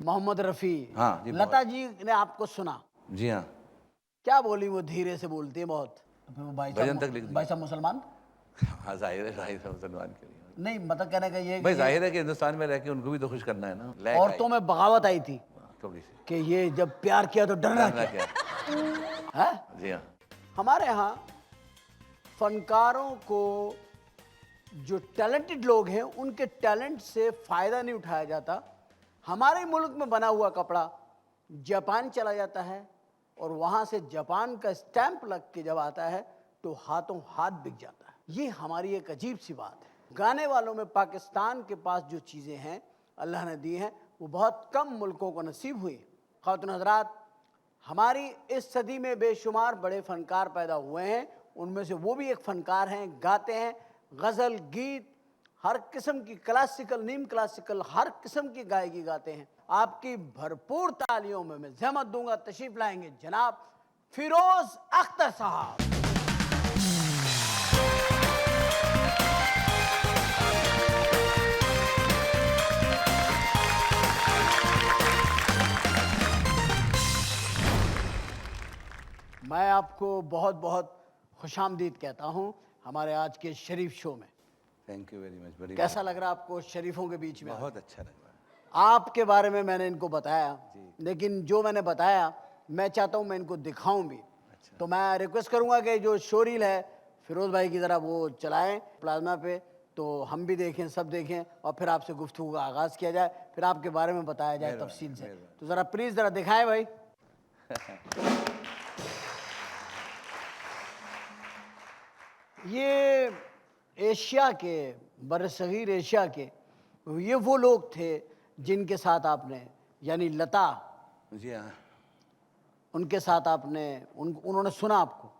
मोहम्मद रफ़ी। हाँ जी, लता जी ने आपको सुना, जी हाँ, क्या बोली? वो धीरे से बोलती है बहुत। तो फिर वो भजन तक लिख दिया। भाई साहब मुसलमान हाँ जाहिर है भाई साहब मुसलमान के लिए। नहीं, मतलब कहने का ये है कि भाई जाहिर है कि हिंदुस्तान में रह के उनको भी तो खुश करना है ना। लैक औरतों में बगावत आई थी थोड़ी सी कि ये जब प्यार किया तो डरना डरना क्या क्या। है। जी हाँ, हमारे यहाँ फनकारों को, जो टैलेंटेड लोग हैं, उनके टैलेंट से फायदा नहीं उठाया जाता। हमारे मुल्क में बना हुआ कपड़ा जापान चला जाता है और वहाँ से जापान का स्टैंप लग के जब आता है तो हाथों हाथ बिक जाता है। ये हमारी एक अजीब सी बात है। गाने वालों में पाकिस्तान के पास जो चीज़ें हैं अल्लाह ने दी हैं, वो बहुत कम मुल्कों को नसीब हुई। ख़वातीन हज़रात, हमारी इस सदी में बेशुमार बड़े फ़नकार पैदा हुए हैं, उनमें से वो भी एक फ़नकार हैं। गाते हैं गज़ल, गीत, हर किस्म की क्लासिकल, नीम क्लासिकल, हर किस्म की गायकी गाते हैं। आपकी भरपूर तालियों में मैं ज़हमत दूंगा, तशरीफ़ लाएंगे जनाब फिरोज़ अख्तर साहब। मैं आपको बहुत बहुत खुशामदीद कहता हूँ हमारे आज के शरीफ शो में। Thank you very much. बड़ी कैसा लग रहा है आपको शरीफों के बीच में? बहुत अच्छा लग रहा है। आपके बारे में मैंने इनको बताया, लेकिन जो मैंने बताया मैं चाहता हूँ मैं इनको दिखाऊं भी। तो मैं रिक्वेस्ट करूंगा कि जो शोरील है फिरोज़ भाई की तरह वो चलाएं प्लाज्मा पे, तो हम भी देखें, सब देखें, और फिर आपसे गुफ्तगू का आगाज़ किया जाए, फिर आपके बारे में बताया जाए तफसील से। तो ज़रा प्लीज़ ज़रा दिखाएं भाई। ये एशिया के, बरसगीर एशिया के, ये वो लोग थे जिनके साथ आपने, यानी लता, जी हाँ, उनके साथ आपने उन्होंने सुना आपको?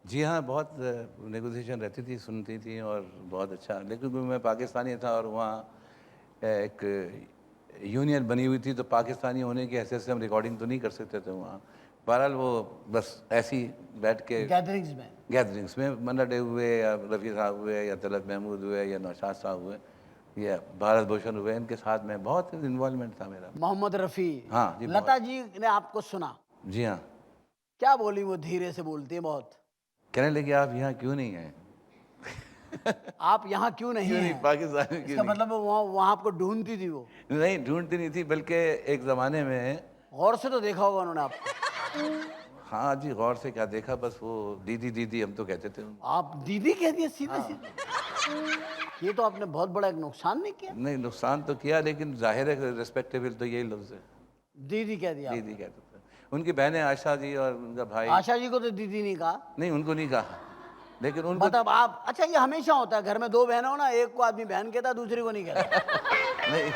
जी हाँ, बहुत नेगोशिएशन रहती थी, सुनती थी और बहुत अच्छा। लेकिन क्योंकि मैं पाकिस्तानी था और वहाँ एक यूनियन बनी हुई थी, तो पाकिस्तानी होने की हैसियत से हम रिकॉर्डिंग तो नहीं कर सकते थे वहाँ। बहरहाल वो बस ऐसे ही बैठ के गैदरिंग्स में मन्ना डे हुए या रफ़ी साहब हुए या तलत महमूद हुए या नौशाद साहब हुए या भारत भूषण हुए, इनके साथ में बहुत इन्वॉल्वमेंट था मेरा। मोहम्मद रफ़ी। हाँ जी, लता जी ने आपको सुना, जी हाँ, क्या बोली? वो धीरे से बोलती है बहुत। कहने लगे आप यहाँ क्यों नहीं आए? आप यहाँ क्यों नहीं क्यों नहीं हैं? पाकिस्तान में, क्यों इसका नहीं? मतलब वहाँ आपको ढूंढती थी वो? नहीं ढूंढती नहीं थी, बल्कि एक ज़माने में। गौर से तो देखा होगा उन्होंने आपको। हाँ जी, गौर से क्या देखा, बस वो दीदी दीदी हम तो कहते थे उनको। आप दीदी कह दिया सीधे सीधे? ये तो आपने बहुत बड़ा एक नुकसान नहीं किया? नहीं, नुकसान तो किया, लेकिन जाहिर है रिस्पेक्टेबल तो यही लफ्ज़ है, दीदी कह दिया दीदी कहते थे। उनकी बहनें आशा जी और उनका भाई। आशा जी को तो दीदी नहीं कहा? नहीं, उनको नहीं कहा, लेकिन उनको मतलब आप, अच्छा ये हमेशा होता है घर में, दो बहनें हो ना, एक को आदमी बहन कहता है, दूसरी को नहीं कहता। नहीं।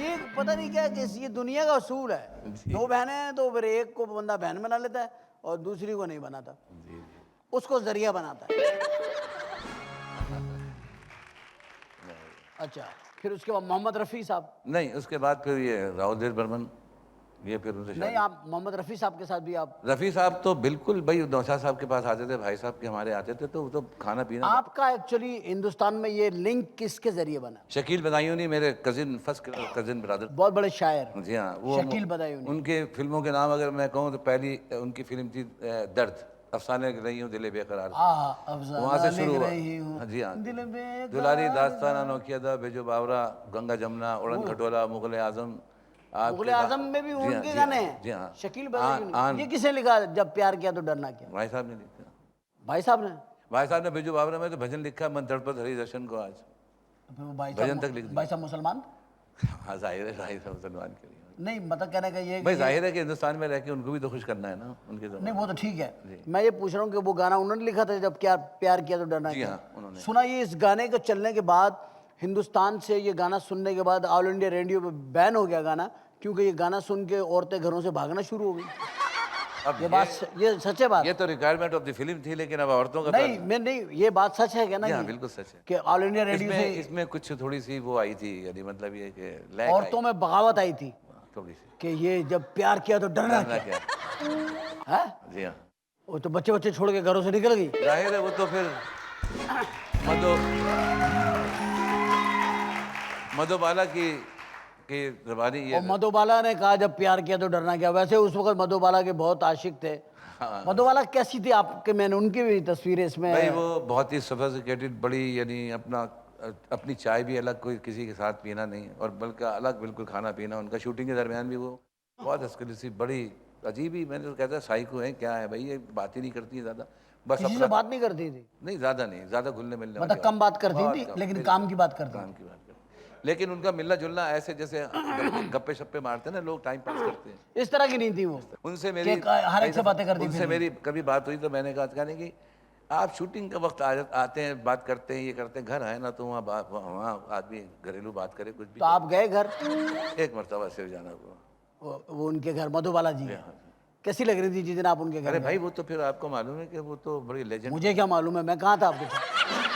ये पता नहीं क्या कि ये दुनिया का असूल है। दो बहनें हैं तो फिर एक को बंदा बहन बना लेता है और दूसरी को नहीं बनाता, जी, उसको जरिया बनाता है। अच्छा, फिर उसके बाद मोहम्मद रफ़ी साहब? नहीं, उसके बाद फिर ये राउदेर बर्मन, ये फिर उनसे नहीं, आप मोहम्मद रफ़ी साहब के साथ भी आप? रफ़ी साहब तो बिल्कुल भाई नौशाद साहब के पास आते थे, भाई साहब के हमारे आते थे, तो वो तो खाना पीना। आपका एक्चुअली हिंदुस्तान में ये लिंक किसके जरिए बना? शकील बदायूनी, मेरे कजिन, फर्स्ट कजिन ब्रदर। बहुत बड़े शायर जी हाँ, वो शकील बदायूनी। उनके फिल्मों के नाम अगर मैं कहूँ तो पहली उनकी फिल्म थी दर्द, अफसाने लिख रही हूँ दिल बेकरार, वहाँ से शुरू हुआ। हाँ जी हाँ, दुलारी दास्तान, अनोखिया दा, बेजो बावरा, गंगा जमुना, उड़न खटोला, मुगल आजम। मुगल आजम में भी उनके गाने हैं? जी हाँ, शकील बदायूनी। ये किसे लिखा, जब प्यार किया तो डरना क्या? भाई साहब ने लिखा। भाई साहब ने? भाई साहब ने बेजो बावरा में तो भजन लिखा, मन तड़पत हरि दर्शन को आज, फिर वो भाई भजन साहब, तक लिख दिया। भाई साहब मुसलमान? हाँ जाहिर है, भाई साहब मुसलमान के लिए। नहीं, मतलब कहने का ये भाई जाहिर है कि हिंदुस्तान में रह के उनको भी तो खुश करना है ना उनके नहीं, वो तो ठीक है। मैं ये पूछ रहा हूँ कि वो गाना उन्होंने लिखा था, जब क्या प्यार किया तो डरना जी क्या? हाँ, उन्होंने सुना ये इस गाने के चलने के बाद, हिंदुस्तान से ये गाना सुनने के बाद ऑल इंडिया रेडियो पे बैन हो गया गाना, क्योंकि ये गाना सुन के औरतें घरों से भागना शुरू हो गई। अब ये सच है बात? ये तो रिक्वायरमेंट ऑफ द फिल्म थी, लेकिन अब औरतों का नहीं, मैं नहीं, ये बात सच है क्या? ना, हाँ बिल्कुल सच है कि ऑल इंडिया रेडियो से इसमें कुछ थोड़ी सी वो आई थी, यानी मतलब ये कि लैक औरतों में बगावत आई थी थोड़ी सी, कि ये जब प्यार किया तो डरना क्या क्या। है? जी हाँ, वो तो बच्चे बच्चे छोड़ के घरों से निकल गई। जाहिर है वो तो फिर मधुबाला की कि हमारी ये और मधुबाला ने कहा जब प्यार किया तो डरना क्या। वैसे उस वक्त मधुबाला के बहुत आशिक थे। हाँ। मधुबाला कैसी थी आपके? मैंने उनकी भी तस्वीरें इसमें। भाई वो बहुत ही सोफिस्टिकेटेड, बड़ी, यानी अपनी चाय भी अलग, कोई किसी के साथ पीना नहीं, और बल्कि अलग बिल्कुल खाना पीना। उनका शूटिंग के दरमियान भी वो बहुत एक्सक्लूसिव, बड़ी अजीब ही, मैंने तो कहता साइको है क्या है भाई, ये बात ही नहीं करती है ज़्यादा, बस किसी अपना से बात नहीं करती थी? नहीं, ज़्यादा नहीं, ज़्यादा घुलने मिलने मतलब वाली कम बात करती बहुत थी, कम, लेकिन बिल्कुल, काम की बात करती काम थी। की बात करते। लेकिन उनका मिलना जुलना ऐसे जैसे गप्पे शप्पे मारते हैं ना लोग, टाइम पास करते हैं, इस तरह की नहीं थी वो उनसे कि मेरी हर कई एक से दफ़ा बातें करती उनसे फिरती। मेरी कभी बात हुई तो मैंने कहा, कहने की आप शूटिंग के वक्त आते हैं, बात करते हैं, ये करते हैं, घर आए ना तो वहाँ आदमी घरेलू बात करे, कुछ भी तो आप गए घर? एक मरतबा सिर्फ जाना हुआ। वो उनके घर, मधुबाला जी के। हाँ। कैसी लग रही थी जिस दिन आप उनके घर अरे गए? भाई वो तो फिर आपको मालूम है कि वो तो बड़ी लेजेंड। मुझे क्या मालूम है, मैं कहाँ था आपके साथ?